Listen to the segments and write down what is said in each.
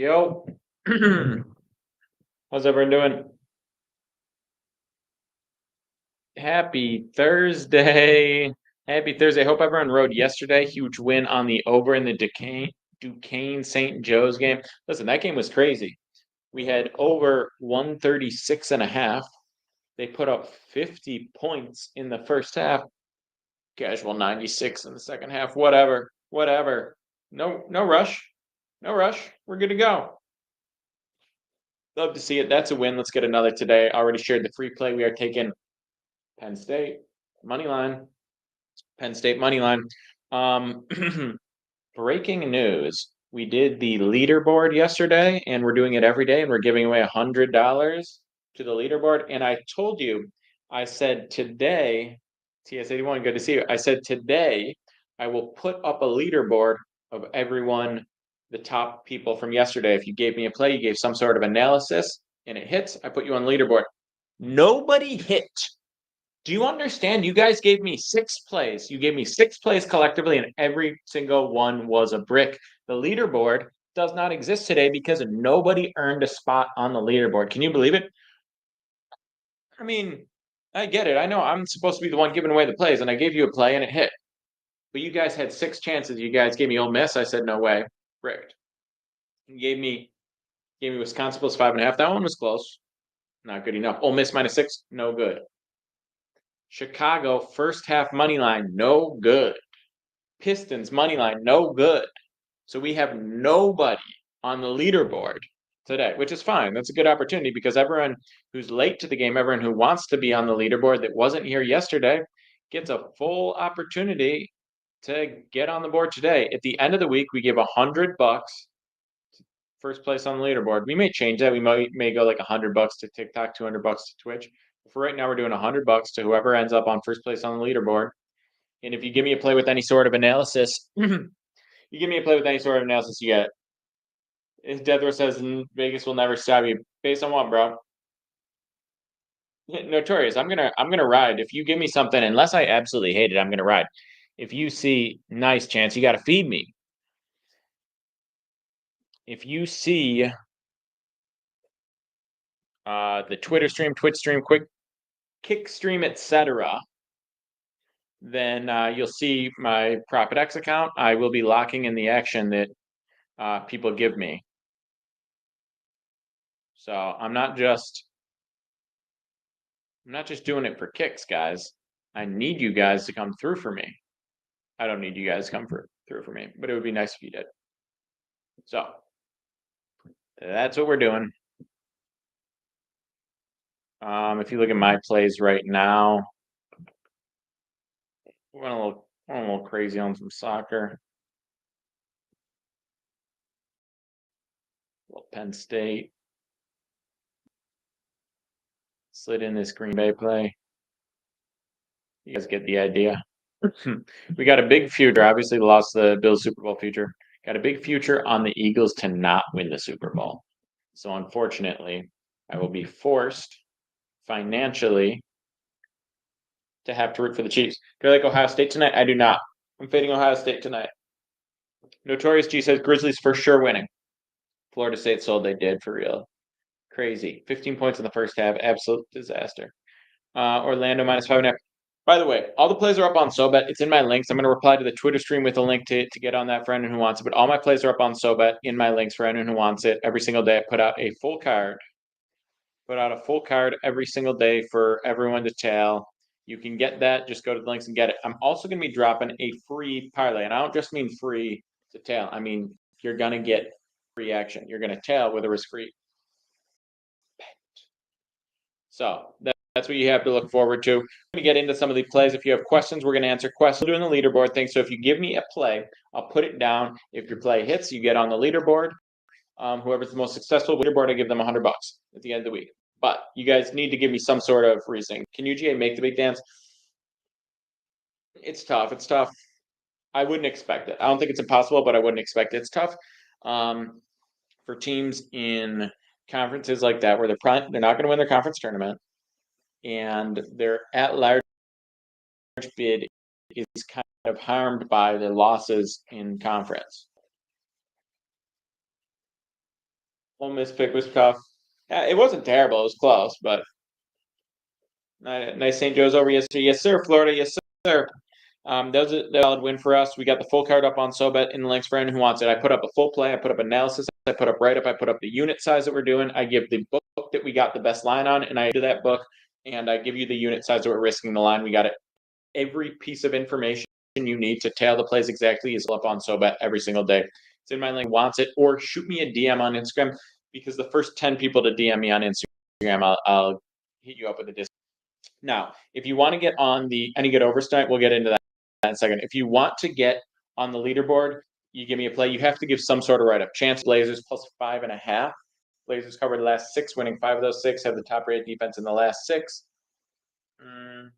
Yo, how's everyone doing? Happy Thursday. Happy Thursday. Hope everyone rode yesterday. Huge win on the over in the Duquesne St. Joe's game. Listen, that game was crazy. We had over 136 and a half. They put up 50 points in the first half. Casual 96 in the second half. Whatever. Whatever. No rush. No rush. We're good to go. Love to see it. That's a win. Let's get another today. I already shared the free play. We are taking Penn State money line. Penn State money line. Breaking news: we did the leaderboard yesterday, and we're doing it every day, and we're giving away $100 to the leaderboard. And I told you, I said today, TS81, good to see you. I said today I will put up a leaderboard of everyone, the top people from yesterday. If you gave me a play, you gave some sort of analysis, and it hits, I put you on leaderboard. Nobody hit. Do you understand? You guys gave me 6 plays. You gave me 6 plays collectively, and every single one was a brick. The leaderboard does not exist today because nobody earned a spot on the leaderboard. Can you believe it? I mean, I get it. I know I'm supposed to be the one giving away the plays, and I gave you a play and it hit. But you guys had 6 chances. You guys gave me Ole Miss. I said no way. Bricked. You gave me Wisconsin plus 5.5. That one was close. Not good enough. Ole Miss -6. No good. Chicago first half money line, no good. Pistons money line, no good. So we have nobody on the leaderboard today, which is fine. That's a good opportunity because everyone who's late to the game, everyone who wants to be on the leaderboard that wasn't here yesterday, gets a full opportunity to get on the board today. At the end of the week, we give $100 first place on the leaderboard. We may change that. We may go like $100 to TikTok, $200 to Twitch. For right now, we're doing $100 to whoever ends up on first place on the leaderboard. And if you give me a play with any sort of analysis, you give me a play with any sort of analysis, you get it. If Deathrow says Vegas will never stop you, based on what, bro? Notorious. I'm gonna ride. If you give me something, unless I absolutely hate it, I'm gonna ride. If you see nice chance, you got to feed me. If you see the Twitter stream, Twitch stream, quick kick stream, etc., then you'll see my Profit X account. I will be locking in the action that people give me. So I'm not just doing it for kicks, guys. I need you guys to come through for me. I don't need you guys to come through for me, but it would be nice if you did. So that's what we're doing. If you look at my plays right now, we're going a little crazy on some soccer. Little Penn State. Slid in this Green Bay play. You guys get the idea. We got a big future. Obviously, lost the Bills Super Bowl future. Got a big future on the Eagles to not win the Super Bowl. So unfortunately, I will be forced financially to have to root for the Chiefs. Do I like Ohio State tonight? I do not. I'm fading Ohio State tonight. Notorious G says Grizzlies for sure winning. Florida State sold. They did for real. Crazy. 15 points in the first half. Absolute disaster. Orlando -5.5. By the way, all the plays are up on SoBet. It's in my links. I'm going to reply to the Twitter stream with a link to get on that for anyone who wants it. But all my plays are up on SoBet in my links for anyone who wants it. Every single day, I put out a full card. Put out a full card every single day for everyone to tail. You can get that. Just go to the links and get it. I'm also going to be dropping a free parlay. And I don't just mean free to tail. I mean, you're going to get free action. You're going to tail with a risk-free. So that's what you have to look forward to. We're going to get into some of the plays. If you have questions, we're going to answer questions. We're doing the leaderboard thing. So if you give me a play, I'll put it down. If your play hits, you get on the leaderboard. Whoever's the most successful leaderboard, I give them $100 at the end of the week. But you guys need to give me some sort of reasoning. Can UGA make the big dance? It's tough. It's tough. I wouldn't expect it. I don't think it's impossible, but I wouldn't expect it. It's tough for teams in conferences like that where they're not going to win their conference tournament, and their at-large bid is kind of harmed by the losses in conference. Ole Miss pick was tough. It wasn't terrible. It was close, but nice St. Joe's over yesterday. Yes, sir. Florida. Yes, sir. That was a valid win for us. We got the full card up on SoBet in the links for anyone who wants it. I put up a full play. I put up analysis. I put up write-up. I put up the unit size that we're doing. I give the book that we got the best line on, and I do that book, and I give you the unit size that we're risking the line. We got it. Every piece of information you need to tail the plays exactly is up on SoBet every single day. It's in my link. Wants it, or shoot me a DM on Instagram, because the first 10 people to DM me on Instagram, I'll hit you up with a discount. Now, if you want to get on the any good overs tonight, we'll get into that in a second. If you want to get on the leaderboard, you give me a play. You have to give some sort of write-up. Chance Blazers plus 5.5. Blazers covered the last 6, winning 5 of those 6. Have the top-rated defense in the last 6. All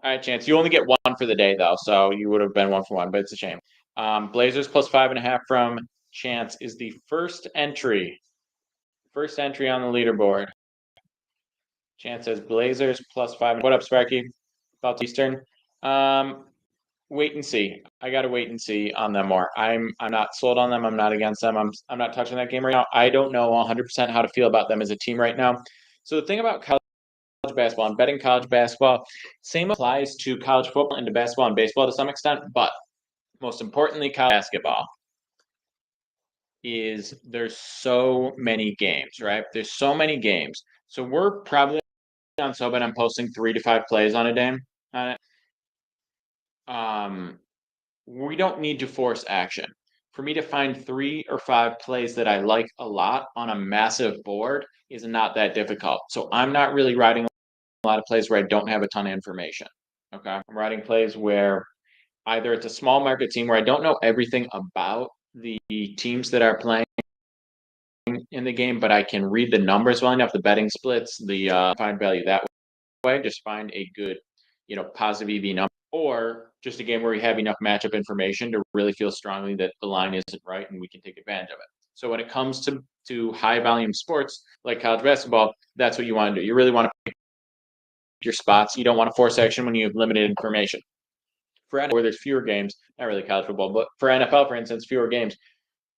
right, Chance. You only get 1 for the day, though, so you would have been 1 for 1, but it's a shame. Blazers plus 5.5 from Chance is the first entry. First entry on the leaderboard. Chance says Blazers plus 5. What up, Sparky? Thoughts Eastern? Wait and see. I gotta wait and see on them more. I'm not sold on them. I'm not against them. I'm not touching that game right now. I don't know 100% how to feel about them as a team right now. So the thing about college basketball, I'm betting college basketball. Same applies to college football and to basketball and baseball to some extent, but most importantly, college basketball is there's so many games, right? There's so many games. So we're probably on SoBet. I'm posting 3 to 5 plays on a day. We don't need to force action. For me to find 3 or 5 plays that I like a lot on a massive board is not that difficult. So I'm not really writing a lot of plays where I don't have a ton of information. Okay. I'm writing plays where either it's a small market team where I don't know everything about the teams that are playing in the game, but I can read the numbers well enough, the betting splits, the find value that way. Just find a good, positive EV number, or just a game where we have enough matchup information to really feel strongly that the line isn't right and we can take advantage of it. So when it comes to high volume sports like college basketball, that's what you want to do. You really want to pick your spots. You don't want to force action when you have limited information. For NFL, where there's fewer games, not really college football, but for NFL, for instance, fewer games,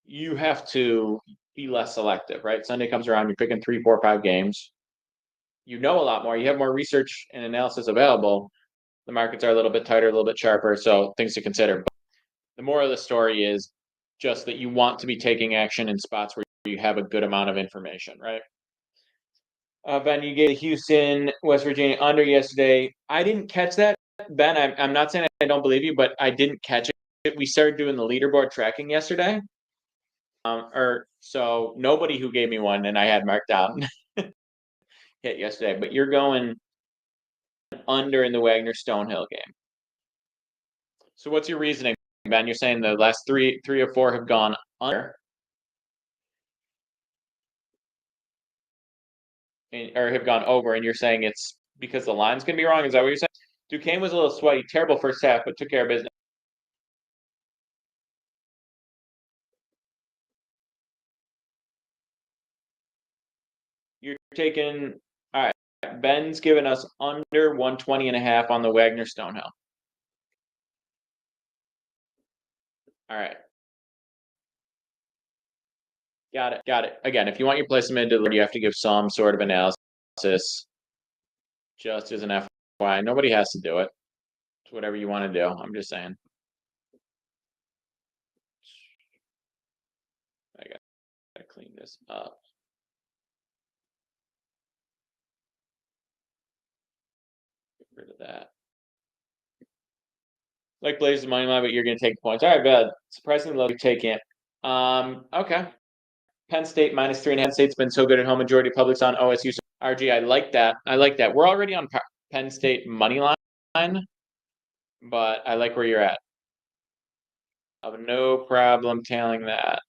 you have to be less selective, right? Sunday comes around, you're picking 3, 4, 5 games. You know a lot more. You have more research and analysis available. The markets are a little bit tighter, a little bit sharper, so things to consider. But the moral of the story is just that you want to be taking action in spots where you have a good amount of information, right? Ben, you gave Houston, West Virginia under yesterday. I didn't catch that, Ben. I'm not saying I don't believe you, but I didn't catch it. We started doing the leaderboard tracking yesterday. So nobody who gave me one and I had marked down hit yesterday, but you're going under in the Wagner Stonehill game. So what's your reasoning, Ben? You're saying the last three or four have gone under, or have gone over, and you're saying it's because the line's gonna be wrong. Is that what you're saying? Duquesne was a little sweaty, terrible first half, but took care of business. You're taking, all right. Ben's given us under 120.5 on the Wagner Stonehill. All right. Got it. Again, if you want your placement into the, you have to give some sort of analysis. Just as an FYI, nobody has to do it. It's whatever you want to do. I'm just saying. I gotta clean this up. Get rid of that. Like Blaze's money line, but you're gonna take points. All right, bad. Surprisingly low take it. Okay. Penn State minus 3.5. Penn State's been so good at home. Majority of public's on OSU. RG, I like that. We're already on Penn State money line, but I like where you're at. I have no problem tailing that.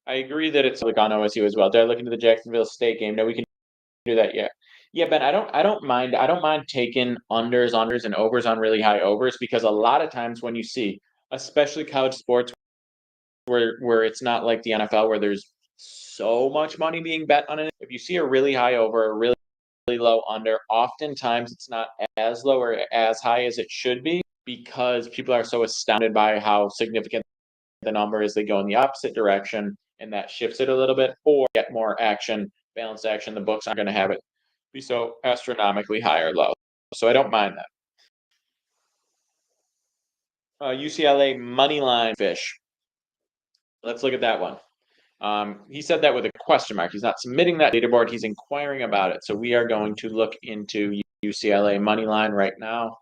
I agree that it's like on OSU as well. They're looking to the Jacksonville State game. No, we can do that yet. Yeah, Ben, I don't mind taking unders, and overs on really high overs, because a lot of times when you see, especially college sports, where it's not like the NFL where there's so much money being bet on it. If you see a really high over, a really low under, oftentimes it's not as low or as high as it should be. because people are so astounded by how significant the number is. They go in the opposite direction, and that shifts it a little bit, or get more action, balanced action. The books aren't going to have it be so astronomically high or low. So I don't mind that. UCLA money line fish. Let's look at that one. He said that with a question mark. He's not submitting that leaderboard. He's inquiring about it. So we are going to look into UCLA money line right now.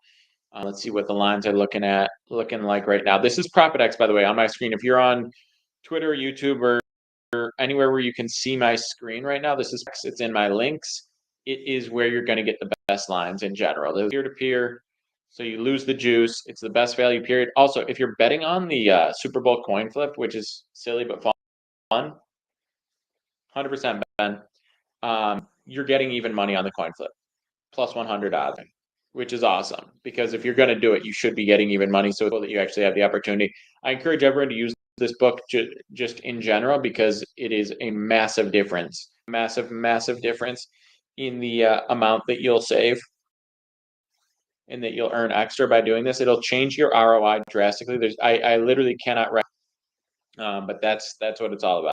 Let's see what the lines are looking like right now. This is ProfitX, by the way, on my screen. If you're on Twitter, YouTube, or anywhere where you can see my screen right now, it's in my links. It is where you're going to get the best lines in general. There's peer-to-peer, so you lose the juice. It's the best value period. Also, if you're betting on the Super Bowl coin flip, which is silly but fun, 100% Ben, you're getting even money on the coin flip, plus 100 odds, which is awesome. Because if you're going to do it, you should be getting even money, so that you actually have the opportunity. I encourage everyone to use this book just in general, because it is a massive difference, massive difference in the amount that you'll save and that you'll earn extra by doing this. It'll change your ROI drastically. I literally cannot write, but that's what it's all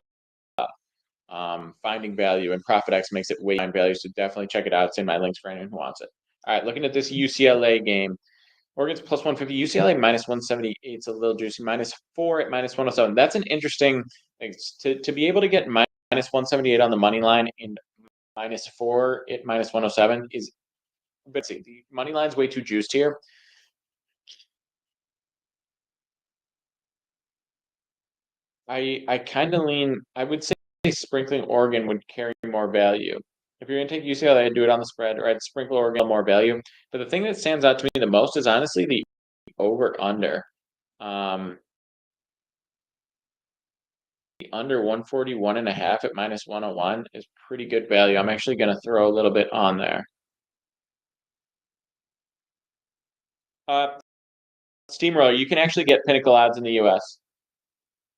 about. Finding value, and ProfitX makes it way find value. So definitely check it out. It's in my links for anyone who wants it. All right, looking at this UCLA game. Oregon's plus 150, UCLA minus 178. It's a little juicy. -4 at -107. That's an interesting thing. To be able to get minus 178 on the money line and -4 at -107 is, but see, the money line's way too juiced here. I kind of lean, I would say sprinkling Oregon would carry more value. If you're going to take UCLA, I'd do it on the spread, or I'd sprinkle Oregon more value. But the thing that stands out to me the most is honestly the over-under. The under 141.5 at -101 is pretty good value. I'm actually going to throw a little bit on there. Steamroller, you can actually get Pinnacle odds in the US.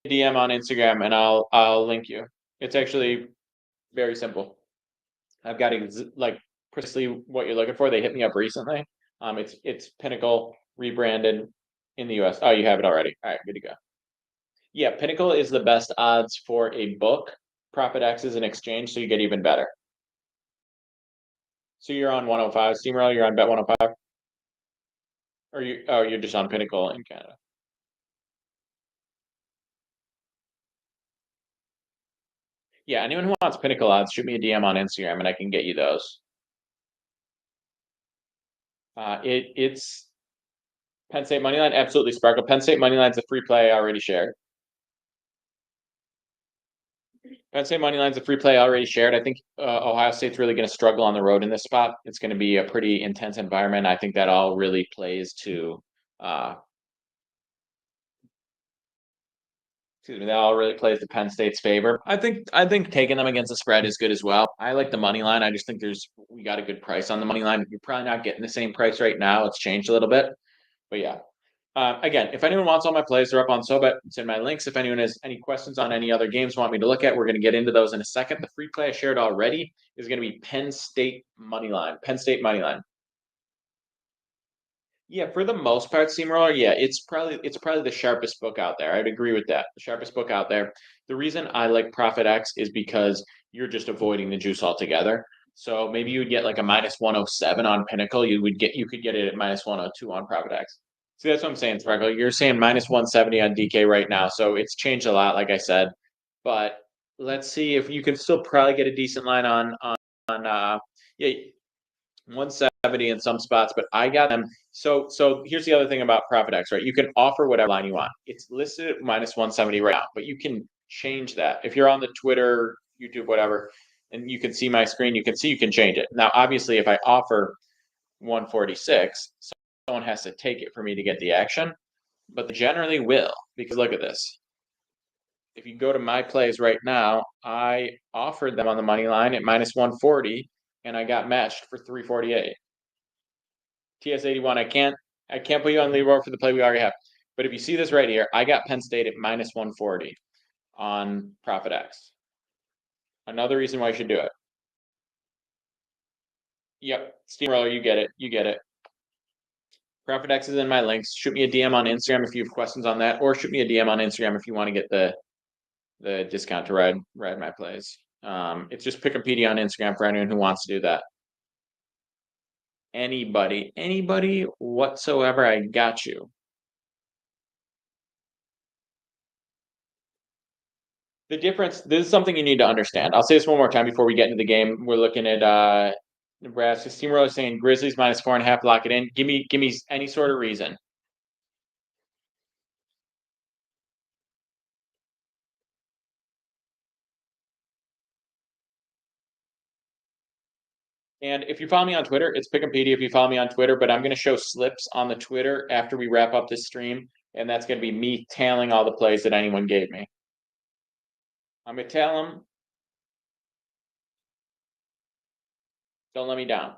DM on Instagram and I'll link you. It's actually very simple. I've got like precisely what you're looking for. They hit me up recently. It's Pinnacle rebranded in the US. Oh, you have it already. All right, good to go. Yeah, Pinnacle is the best odds for a book. ProfitX is an exchange, so you get even better. So you're on 105 Steamroller. You're on Bet 105, or you're just on Pinnacle in Canada. Yeah, anyone who wants Pinnacle odds, shoot me a DM on Instagram, and I can get you those. It's Penn State moneyline, absolutely sparkle. Penn State moneyline's a free play I already shared. Penn State moneyline's a free play I already shared. I think Ohio State's really going to struggle on the road in this spot. It's going to be a pretty intense environment. I think that all really plays to that all really plays to Penn State's favor. I think taking them against the spread is good as well. I like the money line. I just think we got a good price on the money line. You're probably not getting the same price right now. It's changed a little bit, but yeah. Again, if anyone wants all my plays, they're up on SoBet. It's in my links. If anyone has any questions on any other games want me to look at, we're going to get into those in a second. The free play I shared already is going to be Penn State money line. Penn State money line. Yeah, for the most part, Steamroller, yeah, it's probably the sharpest book out there. I'd agree with that. The sharpest book out there. The reason I like ProfitX is because you're just avoiding the juice altogether. So maybe you would get like a -107 on Pinnacle. You could get it at -102 on ProfitX. See, that's what I'm saying, Sparkle. You're saying -170 on DK right now, so it's changed a lot, like I said. But let's see if you can still probably get a decent line on yeah, 170 in some spots, but I got them. So here's the other thing about ProfitX, right? You can offer whatever line you want. It's listed at -170 right now, but you can change that. If you're on the Twitter, YouTube, whatever, and you can see my screen, you can change it. Now, obviously, if I offer 146, someone has to take it for me to get the action, but they generally will, because look at this. If you go to my plays right now, I offered them on the money line at -140, and I got matched for 348. TS81, I can't put you on leaderboard for the play we already have. But if you see this right here, I got Penn State at -140 on ProfitX. Another reason why you should do it. Yep, Steamroller, you get it. ProfitX is in my links. Shoot me a DM on Instagram if you have questions on that, or shoot me a DM on Instagram if you want to get the discount to ride my plays. It's just Pickopedia on Instagram for anyone who wants to do that. Anybody whatsoever, I got you. The difference, this is something you need to understand. I'll say this one more time before we get into the game. We're looking at Nebraska. Steamroller saying Grizzlies -4.5, lock it in. Give me any sort of reason. And if you follow me on Twitter, it's Pickopedia if you follow me on Twitter, but I'm going to show slips on the Twitter after we wrap up this stream, and that's going to be me tailing all the plays that anyone gave me. I'm going to tell them, don't let me down.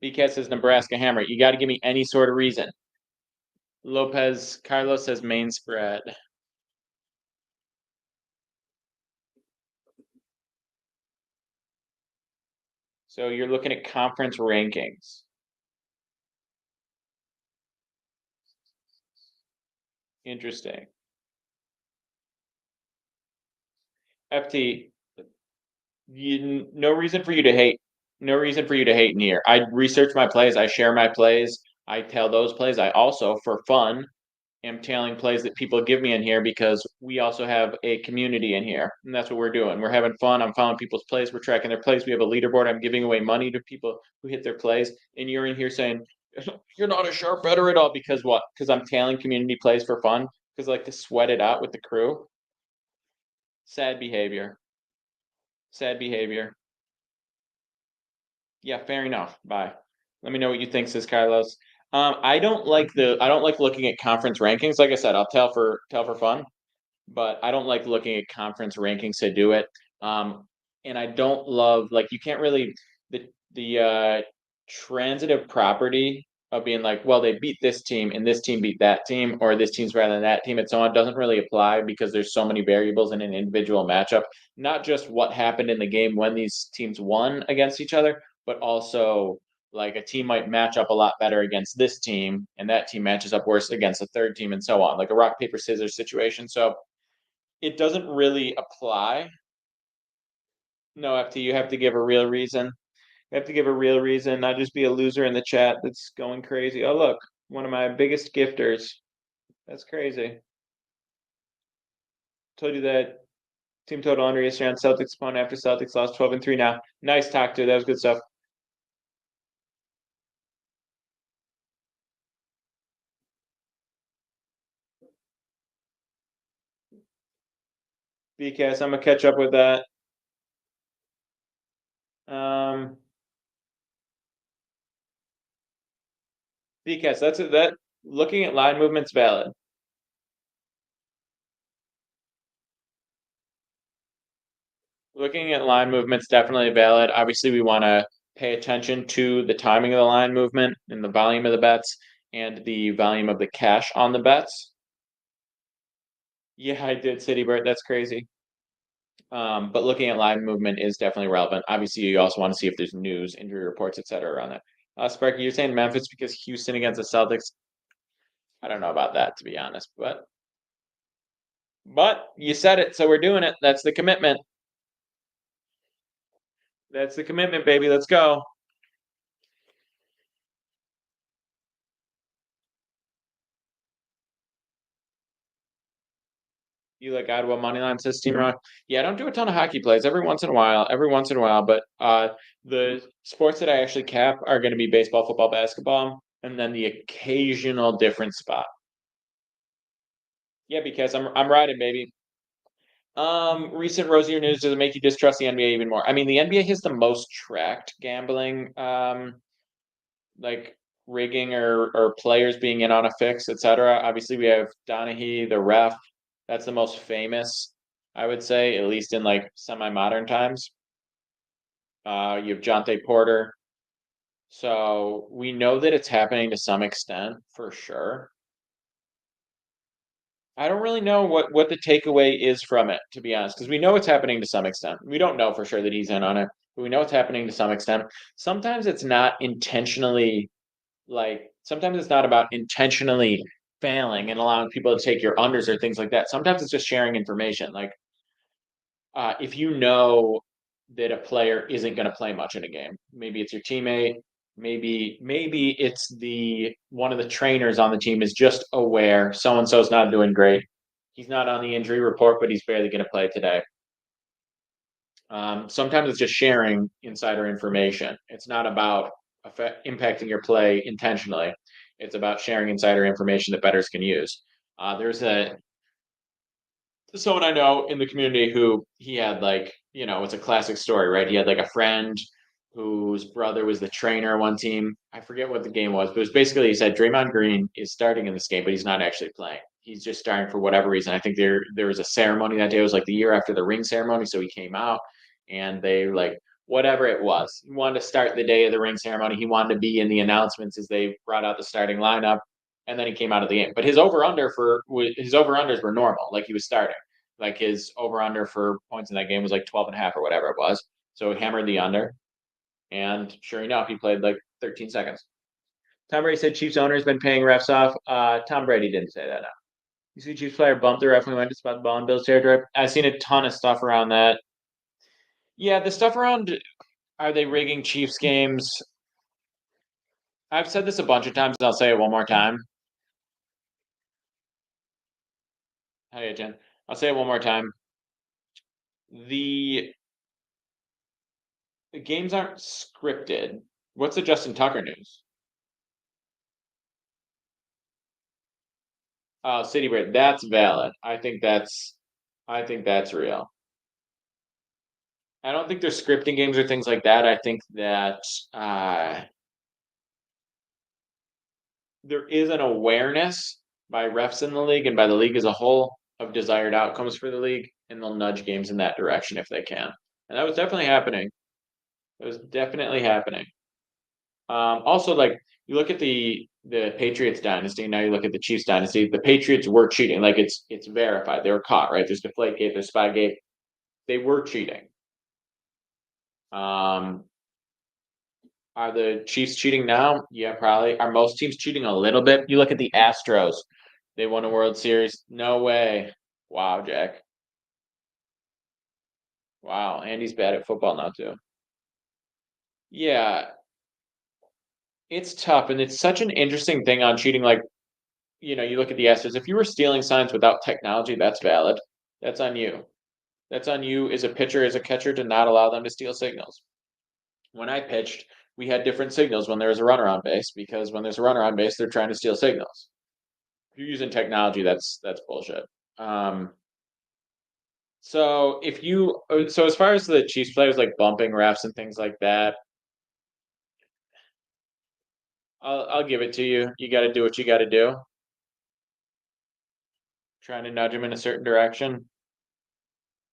BCAT says Nebraska hammer. You got to give me any sort of reason. Carlos says main spread. So you're looking at conference rankings. Interesting. FT, no reason for you to hate. No reason for you to hate in here. I research my plays. I share my plays. I tell those plays. I also, for fun, am tailing plays that people give me in here because we also have a community in here, and that's what we're doing. We're having fun. I'm following people's plays. We're tracking their plays. We have a leaderboard. I'm giving away money to people who hit their plays, and you're in here saying you're not a sharp better at all because what? Because I'm tailing community plays for fun. Because I like to sweat it out with the crew. Sad behavior. Sad behavior. Yeah, fair enough. Bye. Let me know what you think, says Carlos. I don't like looking at conference rankings. Like I said, I'll tell for fun, but I don't like looking at conference rankings to do it. And I don't love, like, you can't really, the transitive property of being like, well, they beat this team and this team beat that team, or this team's better than that team and so on, doesn't really apply because there's so many variables in an individual matchup. Not just what happened in the game when these teams won against each other, but also like a team might match up a lot better against this team and that team matches up worse against a third team and so on, like a rock paper scissors situation. So it doesn't really apply. No, FT, you have to give a real reason. You have to give a real reason, not just be a loser in the chat that's going crazy. Oh, look, one of my biggest gifters. That's crazy. Told you that team total under yesterday on Celtics opponent after Celtics lost 12-3 now. Nice talk, dude. That was good stuff. BKS, I'm gonna catch up with that. BKS, that's it. That looking at line movement's valid. Looking at line movement's definitely valid. Obviously, we want to pay attention to the timing of the line movement and the volume of the bets and the volume of the cash on the bets. Yeah, I did, City Bird. That's crazy. But looking at line movement is definitely relevant. Obviously, you also want to see if there's news, injury reports, etc. around that. Sparky, you're saying Memphis because Houston against the Celtics. I don't know about that, to be honest, but you said it, so we're doing it. That's the commitment. That's the commitment, baby. Let's go. You like Ottawa money line, says Steam Rock. Yeah, I don't do a ton of hockey plays. Every once in a while, but the sports that I actually cap are going to be baseball, football, basketball, and then the occasional different spot. Yeah, because I'm riding, baby. Recent rosier news, does it make you distrust the NBA even more? I mean, the NBA has the most tracked gambling, like rigging or players being in on a fix, etc. Obviously, we have Donaghy, the ref. That's the most famous, I would say, at least in like semi-modern times. You have Jonte Porter. So we know that it's happening to some extent, for sure. I don't really know what the takeaway is from it, to be honest, because we know it's happening to some extent. We don't know for sure that he's in on it, but we know it's happening to some extent. Sometimes it's not intentionally like sometimes it's not about intentionally failing and allowing people to take your unders or things like that. Sometimes it's just sharing information. Like if you know that a player isn't going to play much in a game, maybe it's your teammate, maybe it's the one of the trainers on the team is just aware so and so's not doing great. He's not on the injury report, but he's barely going to play today. Sometimes it's just sharing insider information. It's not about impacting your play intentionally. It's about sharing insider information that bettors can use. There's someone I know in the community who he had like, it's a classic story, right? He had like a friend whose brother was the trainer one team. I forget what the game was, but it was basically he said Draymond Green is starting in this game, but he's not actually playing. He's just starting for whatever reason. I think there was a ceremony that day. It was like the year after the ring ceremony, so he came out and they like whatever it was. He wanted to start the day of the ring ceremony. He wanted to be in the announcements as they brought out the starting lineup, and then he came out of the game. But his over unders were normal, like he was starting. Like his over under for points in that game was like 12 and a half or whatever it was. So he hammered the under, and sure enough, he played like 13 seconds. Tom Brady said Chiefs owner has been paying refs off. Tom Brady didn't say that. No. You see Chiefs player bumped the ref when he went to spot the ball in Bill's territory. I've seen a ton of stuff around that. Yeah, the stuff around are they rigging Chiefs games? I've said this a bunch of times, and I'll say it one more time. Hey, Jen. I'll say it one more time. The games aren't scripted. What's the Justin Tucker news? City Break. That's valid. I think that's real. I don't think there's scripting games or things like that. I think that there is an awareness by refs in the league and by the league as a whole of desired outcomes for the league, and they'll nudge games in that direction if they can. And that was definitely happening. It was definitely happening. Also, like you look at the Patriots dynasty, now you look at the Chiefs dynasty. The Patriots were cheating, like it's verified. They were caught, right? There's Deflategate, there's Spygate. They were cheating. Um, are the Chiefs cheating now? Yeah, probably. Are most teams cheating a little bit? You look at the Astros. They won a World Series. No way. Wow, Jack. Wow, Andy's bad at football now too. Yeah, it's tough, and it's such an interesting thing on cheating. Like, you look at the Astros. If you were stealing signs without technology, that's valid. That's on you. That's on you as a pitcher, as a catcher, to not allow them to steal signals. When I pitched, we had different signals when there was a runner on base because when there's a runner on base, they're trying to steal signals. If you're using technology, that's bullshit. So as far as the Chiefs players like bumping refs and things like that, I'll give it to you. You got to do what you got to do. Trying to nudge them in a certain direction.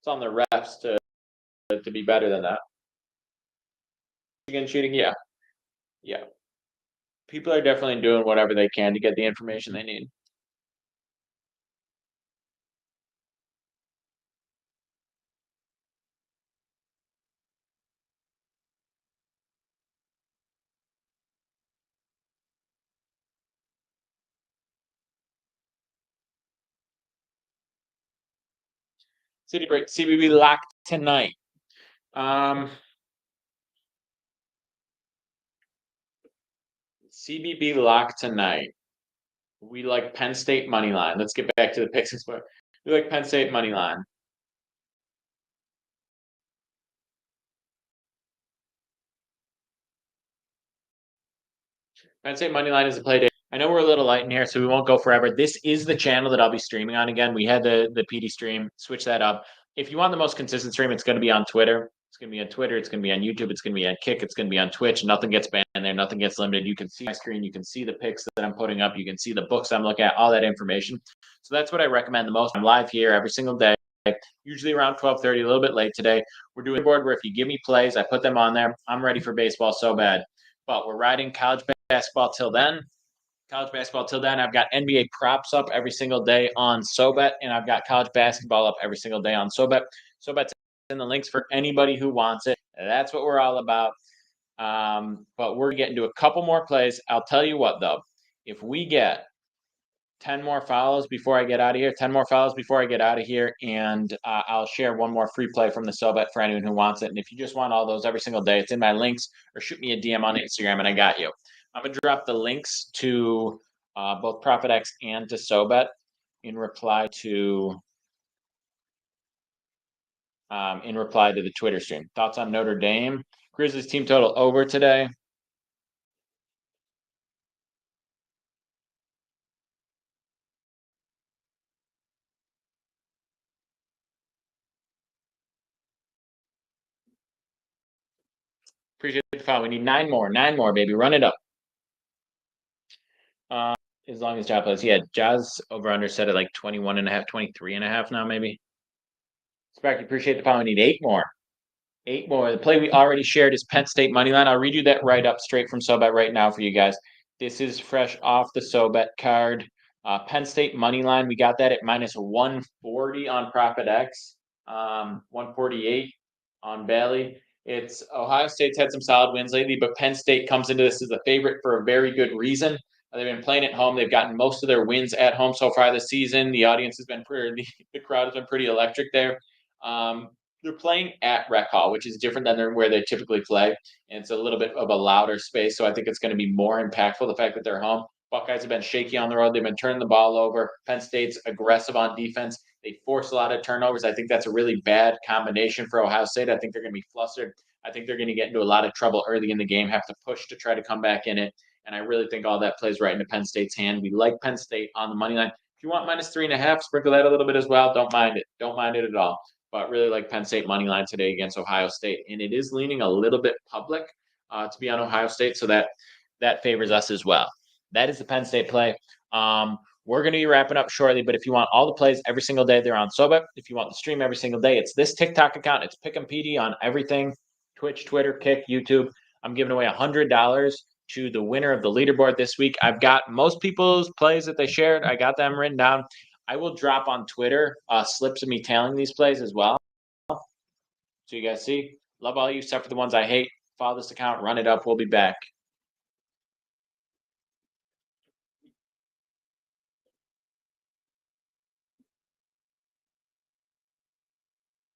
It's on the refs to be better than that. Again, cheating, yeah, yeah. People are definitely doing whatever they can to get the information they need. City break, CBB locked tonight. CBB locked tonight. We like Penn State money line. Let's get back to the picks. We like Penn State money line. Penn State money line is a play day. I know we're a little light in here, so we won't go forever. This is the channel that I'll be streaming on again. We had the PD stream, switch that up. If you want the most consistent stream, it's going to be on Twitter. It's going to be on Twitter. It's going to be on YouTube. It's going to be on Kick. It's going to be on Twitch. Nothing gets banned there. Nothing gets limited. You can see my screen. You can see the pics that I'm putting up. You can see the books I'm looking at, all that information. So that's what I recommend the most. I'm live here every single day, usually around 12:30, a little bit late today. We're doing a board where if you give me plays, I put them on there. I'm ready for baseball so bad. But we're riding college basketball till then. College basketball till then. I've got NBA props up every single day on SoBet, and I've got college basketball up every single day on SoBet. SoBet's in the links for anybody who wants it. That's what we're all about. But we're getting to a couple more plays. I'll tell you what, though, if we get 10 more follows before I get out of here, 10 more follows before I get out of here, and I'll share one more free play from the SoBet for anyone who wants it. And if you just want all those every single day, it's in my links, or shoot me a DM on Instagram and I got you. I'm gonna drop the links to both ProfitX and to SoBet in reply to the Twitter stream. Thoughts on Notre Dame? Grizzlies team total over today. Appreciate the follow. We need 9 more. 9 more, baby. Run it up. As long as Jazz plays. Yeah, Jazz over under set at like 21.5, 23.5 now, maybe. Sparky, appreciate the follow. We need 8 more. 8 more. The play we already shared is Penn State money line. I'll read you that right up straight from SoBet right now for you guys. This is fresh off the SoBet card. Penn State money line. We got that at minus 140 on ProfitX, 148 on Bailey. It's Ohio State's had some solid wins lately, but Penn State comes into this as a favorite for a very good reason. They've been playing at home. They've gotten most of their wins at home so far this season. The audience has been the crowd has been pretty electric there. They're playing at Rec Hall, which is different than where they typically play. And it's a little bit of a louder space. So I think it's going to be more impactful, the fact that they're home. Buckeyes have been shaky on the road. They've been turning the ball over. Penn State's aggressive on defense. They force a lot of turnovers. I think that's a really bad combination for Ohio State. I think they're going to be flustered. I think they're going to get into a lot of trouble early in the game, have to push to try to come back in it. And I really think all that plays right into Penn State's hand. We like Penn State on the money line. If you want minus 3.5, sprinkle that a little bit as well. Don't mind it. Don't mind it at all. But really like Penn State money line today against Ohio State. And it is leaning a little bit public to be on Ohio State. So that favors us as well. That is the Penn State play. We're going to be wrapping up shortly, but if you want all the plays every single day, they're on SoBet. If you want the stream every single day, it's this TikTok account. It's Pick'emPD on everything, Twitch, Twitter, Kick, YouTube. I'm giving away $100 to the winner of the leaderboard this week. I've got most people's plays that they shared. I got them written down. I will drop on Twitter slips of me tailing these plays as well. So you guys see, love all you except for the ones I hate. Follow this account, run it up. We'll be back.